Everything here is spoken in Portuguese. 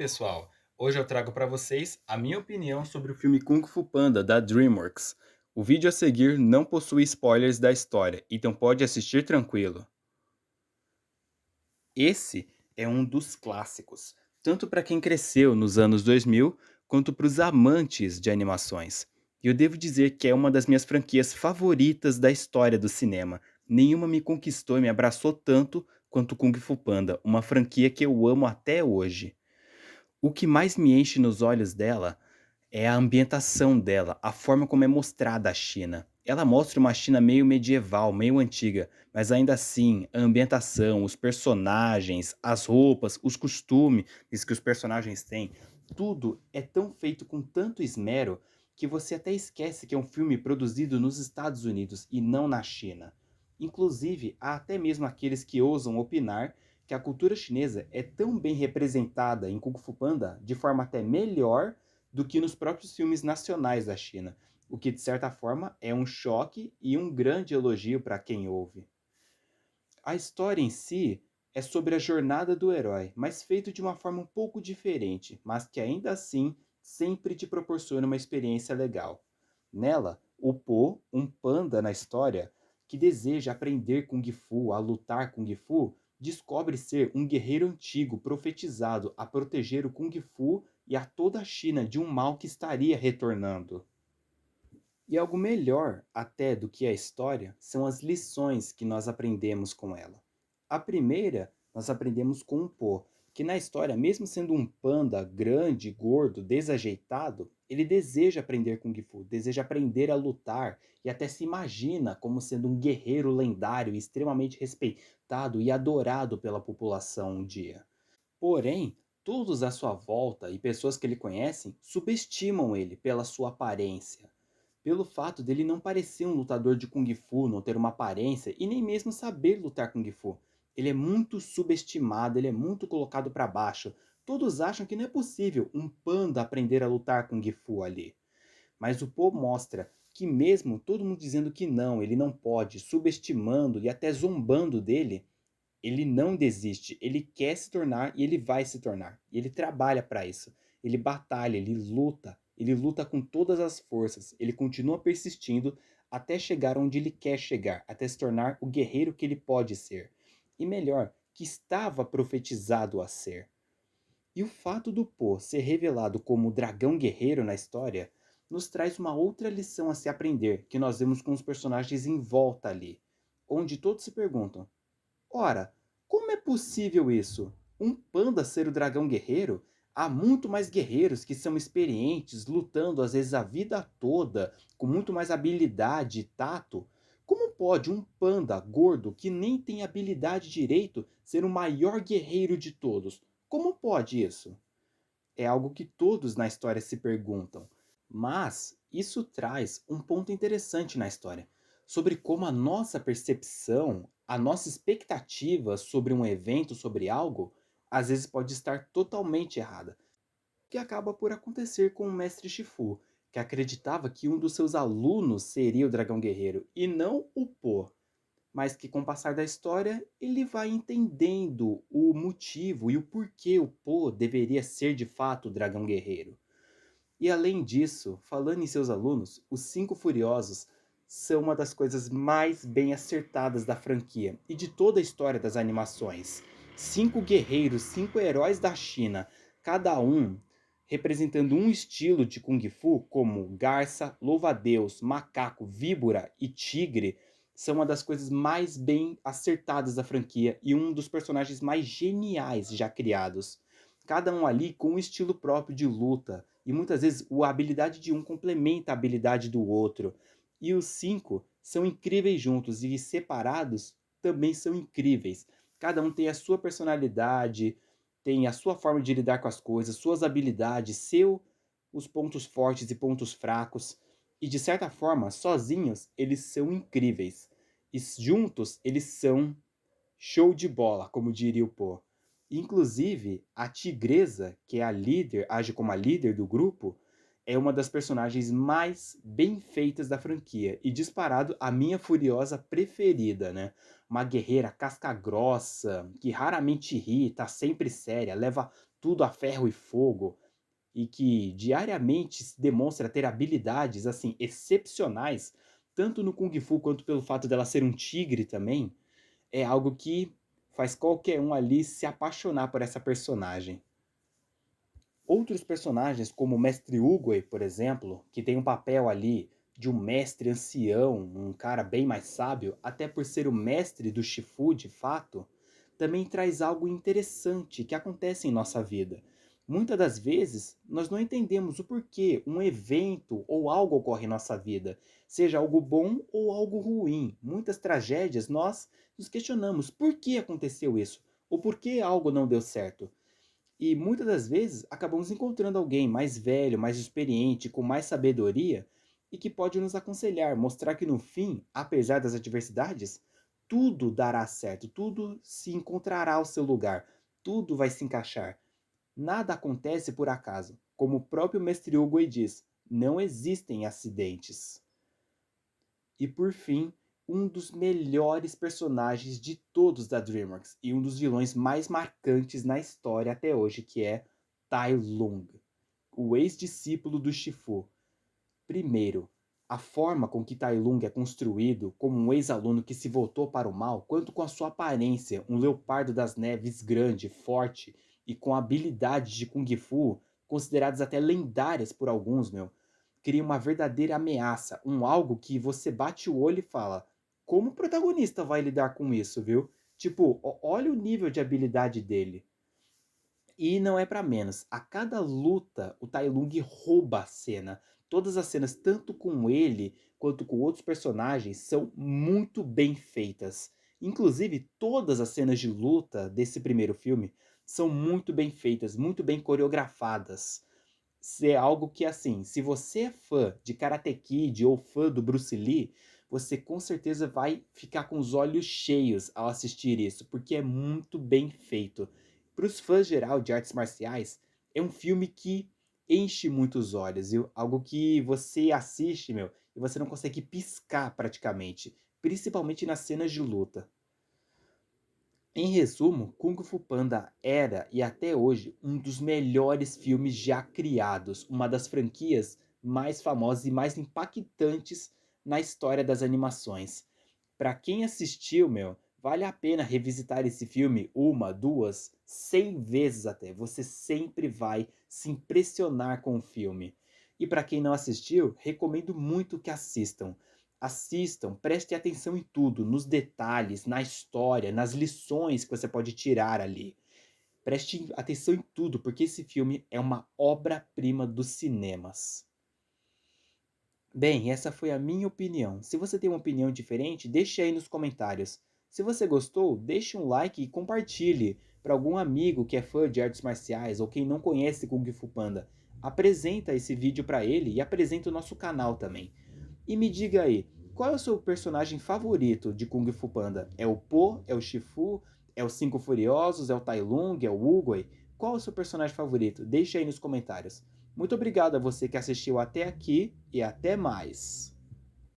pessoal! Hoje eu trago para vocês a minha opinião sobre o filme Kung Fu Panda da DreamWorks. O vídeo a seguir não possui spoilers da história, então pode assistir tranquilo. Esse é um dos clássicos, tanto para quem cresceu nos anos 2000 quanto para os amantes de animações. E eu devo dizer que é uma das minhas franquias favoritas da história do cinema. Nenhuma me conquistou e me abraçou tanto quanto Kung Fu Panda, uma franquia que eu amo até hoje. O que mais me enche nos olhos dela é a ambientação dela, a forma como é mostrada a China. Ela mostra uma China meio medieval, meio antiga, mas ainda assim, a ambientação, os personagens, as roupas, os costumes que os personagens têm, tudo é tão feito com tanto esmero que você até esquece que é um filme produzido nos Estados Unidos e não na China. Inclusive, há até mesmo aqueles que ousam opinar que a cultura chinesa é tão bem representada em Kung Fu Panda de forma até melhor do que nos próprios filmes nacionais da China, o que de certa forma é um choque e um grande elogio para quem ouve. A história em si é sobre a jornada do herói, mas feito de uma forma um pouco diferente, mas que ainda assim sempre te proporciona uma experiência legal. Nela, o Po, um panda na história, que deseja aprender Kung Fu, a lutar Kung Fu, descobre ser um guerreiro antigo profetizado a proteger o Kung Fu e a toda a China de um mal que estaria retornando. E algo melhor até do que a história são as lições que nós aprendemos com ela. A primeira, nós aprendemos com um Po, que na história, mesmo sendo um panda grande, gordo, desajeitado, ele deseja aprender Kung Fu, deseja aprender a lutar e até se imagina como sendo um guerreiro lendário, extremamente respeitado e adorado pela população um dia. Porém, todos à sua volta e pessoas que ele conhece subestimam ele pela sua aparência, pelo fato dele não parecer um lutador de Kung Fu, não ter uma aparência e nem mesmo saber lutar Kung Fu. Ele é muito subestimado, ele é muito colocado para baixo. Todos acham que não é possível um panda aprender a lutar Kung Fu ali. Mas o Po mostra que mesmo todo mundo dizendo que não, ele não pode, subestimando e até zombando dele, ele não desiste, ele quer se tornar e ele vai se tornar. E ele trabalha para isso. Ele batalha, ele luta com todas as forças, ele continua persistindo até chegar onde ele quer chegar, até se tornar o guerreiro que ele pode ser. E melhor, que estava profetizado a ser. E o fato do Po ser revelado como o dragão guerreiro na história nos traz uma outra lição a se aprender, que nós vemos com os personagens em volta ali, onde todos se perguntam: ora, como é possível isso? Um panda ser o dragão guerreiro? Há muito mais guerreiros que são experientes, lutando às vezes a vida toda, com muito mais habilidade e tato. Como pode um panda gordo que nem tem habilidade direito ser o maior guerreiro de todos? Como pode isso? É algo que todos na história se perguntam. Mas isso traz um ponto interessante na história, sobre como a nossa percepção, a nossa expectativa sobre um evento, sobre algo, às vezes pode estar totalmente errada. O que acaba por acontecer com o mestre Shifu, que acreditava que um dos seus alunos seria o dragão guerreiro e não o Po, mas que com o passar da história ele vai entendendo o motivo e o porquê o Po deveria ser de fato o dragão guerreiro. E além disso, falando em seus alunos, os Cinco Furiosos são uma das coisas mais bem acertadas da franquia e de toda a história das animações. Cinco guerreiros, cinco heróis da China, cada um representando um estilo de Kung Fu, como garça, louva-a-Deus, macaco, víbora e tigre, são uma das coisas mais bem acertadas da franquia e um dos personagens mais geniais já criados. Cada um ali com um estilo próprio de luta, e muitas vezes a habilidade de um complementa a habilidade do outro. E os cinco são incríveis juntos e separados também são incríveis. Cada um tem a sua personalidade, tem a sua forma de lidar com as coisas, suas habilidades, os pontos fortes e pontos fracos. E de certa forma, sozinhos, eles são incríveis. E juntos, eles são show de bola, como diria o Po. Inclusive, a tigresa, que é a líder, age como a líder do grupo, é uma das personagens mais bem feitas da franquia. E disparado a minha Furiosa preferida, né? Uma guerreira casca grossa, que raramente ri, tá sempre séria, leva tudo a ferro e fogo e que diariamente se demonstra ter habilidades, assim, excepcionais, tanto no Kung Fu quanto pelo fato dela ser um tigre também, é algo que faz qualquer um ali se apaixonar por essa personagem. Outros personagens, como o Mestre Uguay, por exemplo, que tem um papel ali de um mestre ancião, um cara bem mais sábio, até por ser o mestre do Shifu de fato, também traz algo interessante que acontece em nossa vida. Muitas das vezes, nós não entendemos o porquê um evento ou algo ocorre em nossa vida, seja algo bom ou algo ruim. Muitas tragédias nós nos questionamos por que aconteceu isso, ou por que algo não deu certo. E muitas das vezes acabamos encontrando alguém mais velho, mais experiente, com mais sabedoria e que pode nos aconselhar, mostrar que no fim, apesar das adversidades, tudo dará certo, tudo se encontrará ao seu lugar, tudo vai se encaixar. Nada acontece por acaso. Como o próprio Mestre Hugo diz, não existem acidentes. E por fim, um dos melhores personagens de todos da DreamWorks e um dos vilões mais marcantes na história até hoje, que é Tai Lung, o ex-discípulo do Shifu. Primeiro, a forma com que Tai Lung é construído como um ex-aluno que se voltou para o mal, quanto com a sua aparência, um leopardo das neves grande, forte e com habilidades de Kung Fu consideradas até lendárias por alguns, meu, cria uma verdadeira ameaça, um algo que você bate o olho e fala: como o protagonista vai lidar com isso, viu? Tipo, olha o nível de habilidade dele. E não é pra menos. A cada luta, o Tai Lung rouba a cena. Todas as cenas, tanto com ele quanto com outros personagens, são muito bem feitas. Inclusive, todas as cenas de luta desse primeiro filme são muito bem feitas, muito bem coreografadas. É algo que, assim, se você é fã de Karate Kid ou fã do Bruce Lee, você com certeza vai ficar com os olhos cheios ao assistir isso, porque é muito bem feito. Para os fãs geral de artes marciais, é um filme que enche muitos olhos, viu? Algo que você assiste, meu, e você não consegue piscar praticamente, principalmente nas cenas de luta. Em resumo, Kung Fu Panda era e até hoje um dos melhores filmes já criados, uma das franquias mais famosas e mais impactantes na história das animações. Para quem assistiu, meu, vale a pena revisitar esse filme uma, duas, 100 vezes até. Você sempre vai se impressionar com o filme. E para quem não assistiu, recomendo muito que assistam. Assistam, preste atenção em tudo, nos detalhes, na história, nas lições que você pode tirar ali. Preste atenção em tudo, porque esse filme é uma obra-prima dos cinemas. Bem, essa foi a minha opinião. Se você tem uma opinião diferente, deixe aí nos comentários. Se você gostou, deixe um like e compartilhe para algum amigo que é fã de artes marciais ou quem não conhece Kung Fu Panda. Apresenta esse vídeo para ele e apresenta o nosso canal também. E me diga aí, qual é o seu personagem favorito de Kung Fu Panda? É o Po? É o Shifu? É os Cinco Furiosos? É o Tai Lung? É o Oogway? Qual é o seu personagem favorito? Deixe aí nos comentários. Muito obrigado a você que assistiu até aqui e até mais.